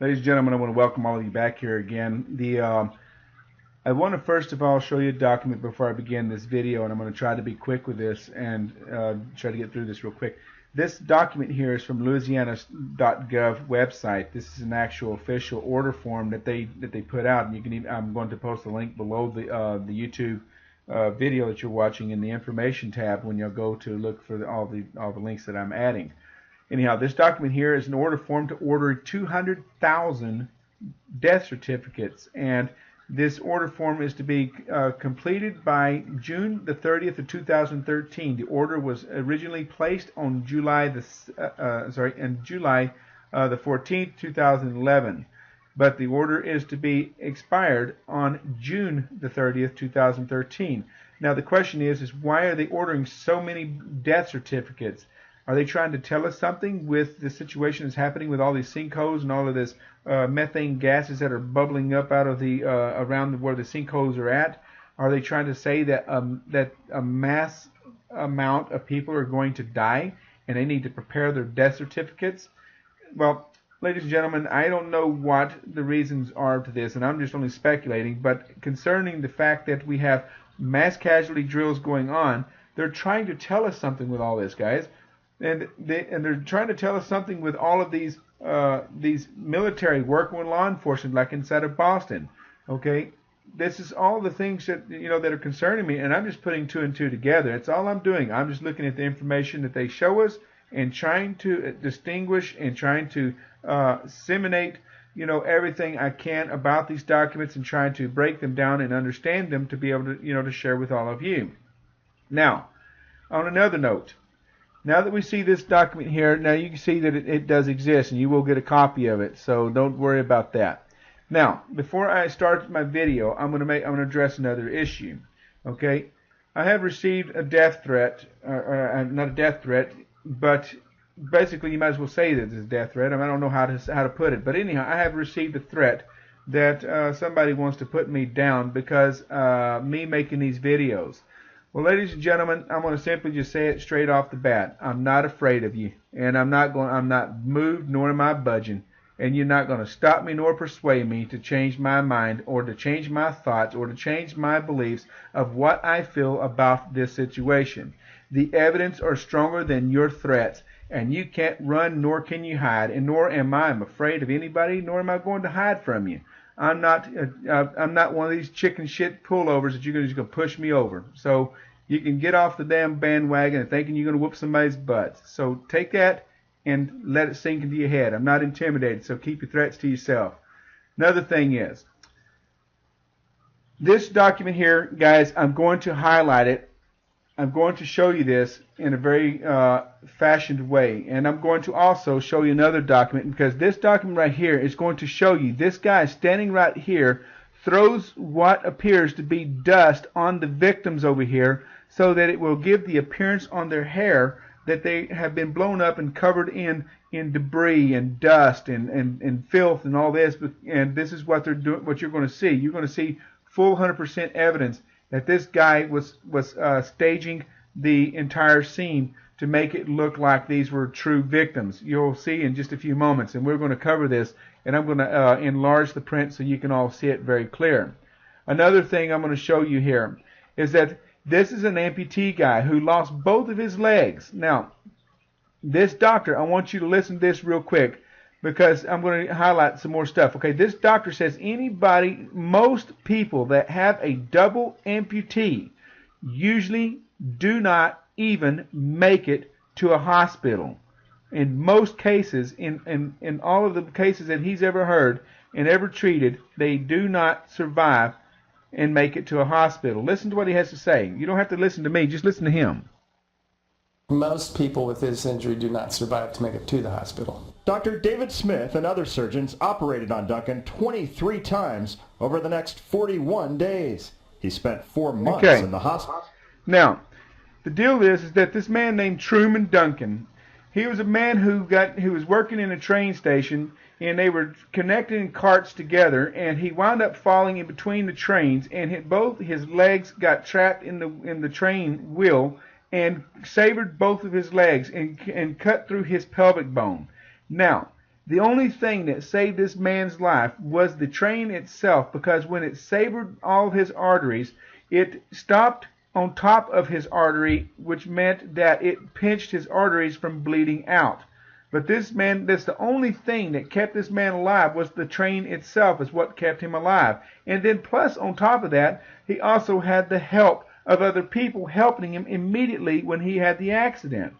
Ladies and gentlemen, I want to welcome all of you back here again. I want to first of all show you a document before I begin this video, and I'm going to try to be quick with this and try to get through this real quick. This document here is from Louisiana.gov website. This is an actual official order form that they put out, and you can even, I'm going to post a link below the YouTube video that you're watching in the information tab when you'll go to look for all the links that I'm adding. Anyhow, this document here is an order form to order 200,000 death certificates, and this order form is to be completed by June the 30th of 2013. The order was originally placed on July the 14th, 2011, but the order is to be expired on June the 30th, 2013. Now the question is why are they ordering so many death certificates? Are they trying to tell us something with the situation that's happening with all these sinkholes and all of this methane gases that are bubbling up out of the around where the sinkholes are at? Are they trying to say that that a mass amount of people are going to die and they need to prepare their death certificates? Well, ladies and gentlemen, I don't know what the reasons are to this, and I'm just only speculating. But concerning the fact that we have mass casualty drills going on, they're trying to tell us something with all this, guys. And they're trying to tell us something with all of these military working with law enforcement, like inside of Boston. Okay, this is all the things that that are concerning me, and I'm just putting two and two together. It's all I'm doing. I'm just looking at the information that they show us and trying to distinguish and trying to disseminate everything I can about these documents and trying to break them down and understand them to be able to to share with all of you. Now, on another note. Now that we see this document here, now you can see that it does exist, and you will get a copy of it, so don't worry about that. Now, before I start my video, I'm going to address another issue. Okay, I have received a death threat, not a death threat, but basically you might as well say that it's a death threat. I don't know how to put it, but anyhow, I have received a threat that somebody wants to put me down because me making these videos. Well, ladies and gentlemen, I'm going to simply just say it straight off the bat. I'm not afraid of you, and I'm not moved, nor am I budging, and you're not going to stop me nor persuade me to change my mind or to change my thoughts or to change my beliefs of what I feel about this situation. The evidence are stronger than your threats, and you can't run nor can you hide, and nor am I afraid of anybody, nor am I going to hide from you. I'm not one of these chicken shit pullovers that you're just going to push me over. So you can get off the damn bandwagon and thinking you're going to whoop somebody's butt. So take that and let it sink into your head. I'm not intimidated, so keep your threats to yourself. Another thing is, this document here, guys, I'm going to highlight it. I'm going to show you this in a very fashioned way. And I'm going to also show you another document, because this document right here is going to show you this guy standing right here throws what appears to be dust on the victims over here so that it will give the appearance on their hair that they have been blown up and covered in debris and dust and filth and all this. And this is what they're doing. What you're going to see. You're going to see full 100% evidence that this guy was staging the entire scene to make it look like these were true victims. You'll see in just a few moments, and we're going to cover this, and I'm going to enlarge the print so you can all see it very clear. Another thing I'm going to show you here is that this is an amputee guy who lost both of his legs. Now, this doctor, I want you to listen to this real quick, because I'm going to highlight some more stuff. Okay, this doctor says most people that have a double amputee usually do not even make it to a hospital. In most cases, in all of the cases that he's ever heard and ever treated, they do not survive and make it to a hospital. Listen to what he has to say. You don't have to listen to me, just listen to him. Most people with this injury do not survive to make it to the hospital. Dr. David Smith and other surgeons operated on Duncan 23 times over the next 41 days. He spent 4 months in the hospital. Now, the deal is that this man named Truman Duncan, he was a man who was working in a train station, and they were connecting carts together, and he wound up falling in between the trains, and both his legs got trapped in the train wheel and severed both of his legs and cut through his pelvic bone. Now, The only thing that saved this man's life was the train itself, because when it severed all of his arteries, it stopped on top of his artery, which meant that it pinched his arteries from bleeding out. But this man, that's the only thing that kept this man alive, was the train itself is what kept him alive. And then plus on top of that, he also had the help of other people helping him immediately when he had the accident.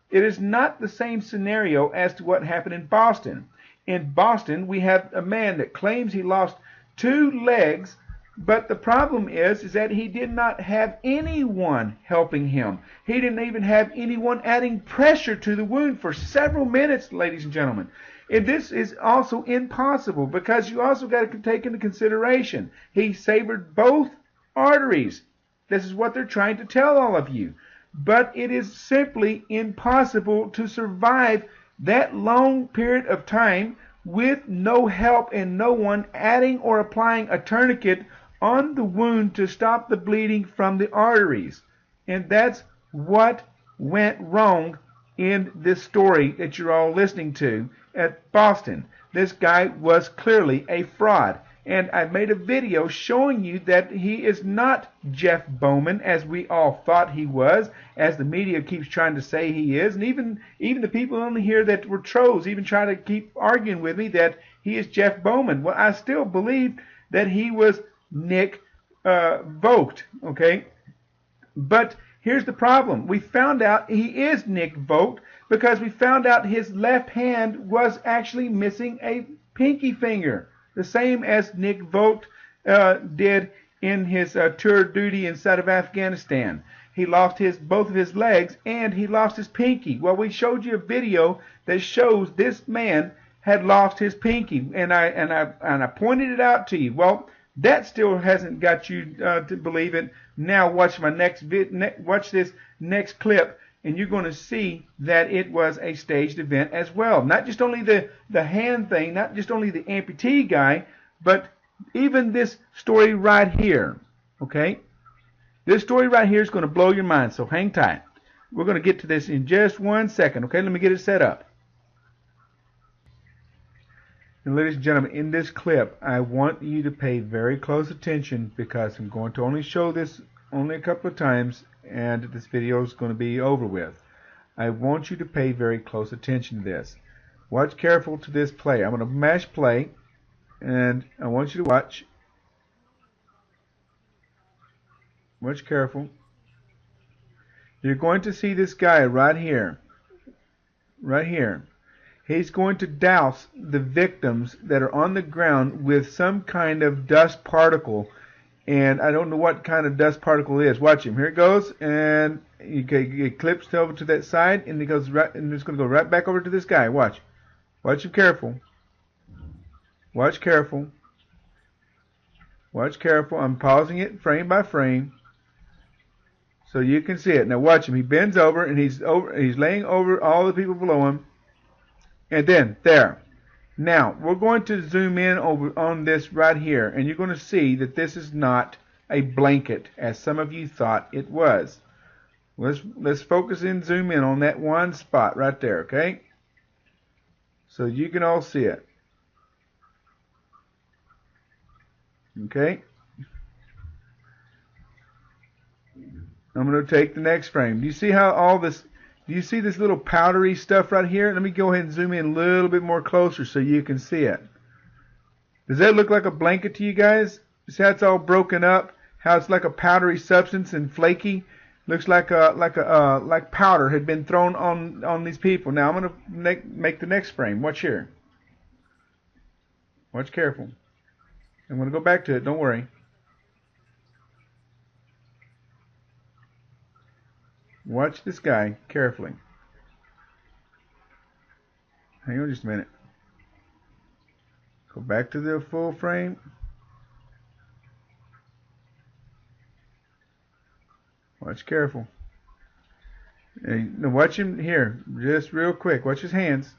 It is not the same scenario as to what happened in Boston. In Boston, we have a man that claims he lost 2 legs, but the problem is that he did not have anyone helping him. He didn't even have anyone adding pressure to the wound for several minutes, ladies and gentlemen. And this is also impossible, because you also got to take into consideration he severed both arteries. This is what they're trying to tell all of you. But it is simply impossible to survive that long period of time with no help and no one adding or applying a tourniquet on the wound to stop the bleeding from the arteries. And that's what went wrong in this story that you're all listening to at Boston. This guy was clearly a fraud. And I made a video showing you that he is not Jeff Bowman, as we all thought he was, as the media keeps trying to say he is. And even the people on here that were trolls even try to keep arguing with me that he is Jeff Bowman. Well, I still believe that he was Nick Vogt, okay? But here's the problem. We found out he is Nick Vogt because we found out his left hand was actually missing a pinky finger, the same as Nick Vogt did in his tour duty inside of Afghanistan. He lost both of his legs and he lost his pinky. Well, we showed you a video that shows this man had lost his pinky, and I pointed it out to you. Well, that still hasn't got you to believe it. Now watch watch this next clip, and you're going to see that it was a staged event as well. Not just only the hand thing, not just only the amputee guy, but even this story right here. Okay? This story right here is going to blow your mind, so hang tight. We're going to get to this in just 1 second. Okay, let me get it set up. And ladies and gentlemen, in this clip, I want you to pay very close attention, because I'm going to only show this only a couple of times, and this video is going to be over with. I want you to pay very close attention to this. Watch careful to this play. I'm going to mash play, and I want you to watch. Watch careful. You're going to see this guy right here. Right here. He's going to douse the victims that are on the ground with some kind of dust particle. And I don't know what kind of dust particle it is. Watch him. Here it goes. And it clips over to that side. And it goes right, and it's going to go right back over to this guy. Watch. Watch him careful. Watch careful. Watch careful. I'm pausing it frame by frame, so you can see it. Now watch him. He bends over, and he's laying over all the people below him. And then, there. Now, we're going to zoom in over on this right here, and you're going to see that this is not a blanket, as some of you thought it was. Let's focus and zoom in on that one spot right there, okay? So you can all see it. Okay? I'm going to take the next frame. Do you see how all this... Do you see this little powdery stuff right here? Let me go ahead and zoom in a little bit more closer so you can see it. Does that look like a blanket to you guys? See how it's all broken up? How it's like a powdery substance and flaky? Looks like powder had been thrown on these people. Now I'm going to make the next frame. Watch here. Watch careful. I'm going to go back to it. Don't worry. Watch this guy carefully. Hang on just a minute. Go back to the full frame. Watch careful. Now watch him here, just real quick. Watch his hands.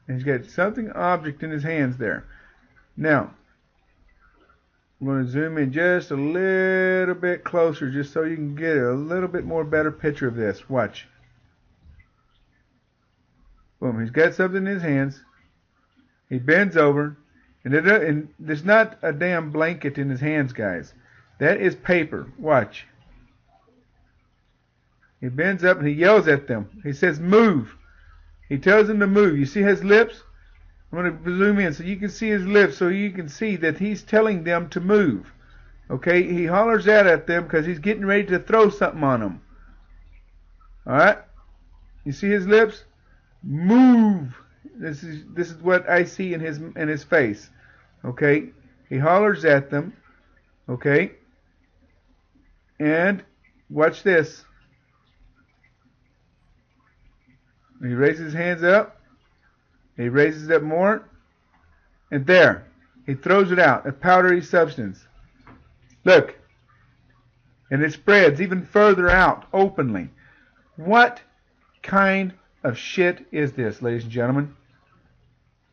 And he's got something object in his hands there. Now, I'm going to zoom in just a little bit closer just so you can get a little bit more better picture of this. Watch. Boom, he's got something in his hands. He bends over, and there's not a damn blanket in his hands, guys. That is paper. Watch. He bends up and he yells at them. He says, move. He tells them to move. You see his lips? I'm going to zoom in so you can see his lips so you can see that he's telling them to move. Okay? He hollers out at them because he's getting ready to throw something on them. Alright? You see his lips? Move. This is what I see in his face. Okay? He hollers at them. Okay? And watch this. He raises his hands up. He raises it up more. And there. He throws it out. A powdery substance. Look. And it spreads even further out openly. What kind of shit is this, ladies and gentlemen?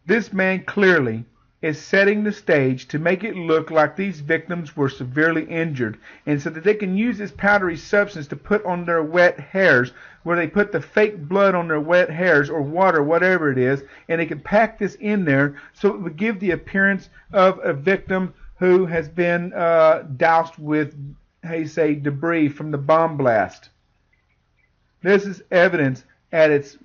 This man clearly is setting the stage to make it look like these victims were severely injured, and so that they can use this powdery substance to put on their wet hairs, where they put the fake blood on their wet hairs or water, whatever it is, and they can pack this in there so it would give the appearance of a victim who has been doused with, how you say, debris from the bomb blast. This is evidence at its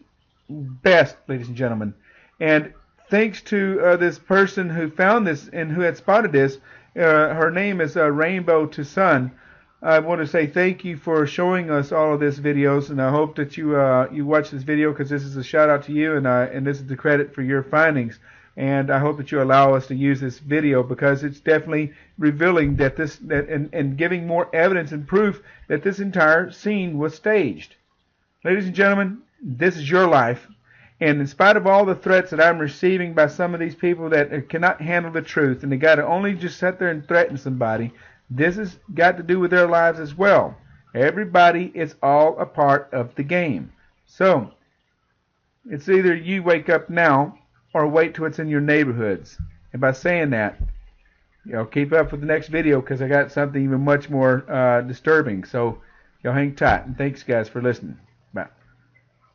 best, ladies and gentlemen. And thanks to this person who found this and who had spotted this, her name is Rainbow to Sun. I want to say thank you for showing us all of this videos, and I hope that you watch this video, because this is a shout out to you, and this is the credit for your findings. And I hope that you allow us to use this video, because it's definitely revealing that and giving more evidence and proof that this entire scene was staged. Ladies and gentlemen, this is your life. And in spite of all the threats that I'm receiving by some of these people that cannot handle the truth, and they got to only just sit there and threaten somebody, this has got to do with their lives as well. Everybody is all a part of the game. So, it's either you wake up now or wait till it's in your neighborhoods. And by saying that, keep up with the next video, because I got something even much more disturbing. So, y'all hang tight. And thanks, guys, for listening.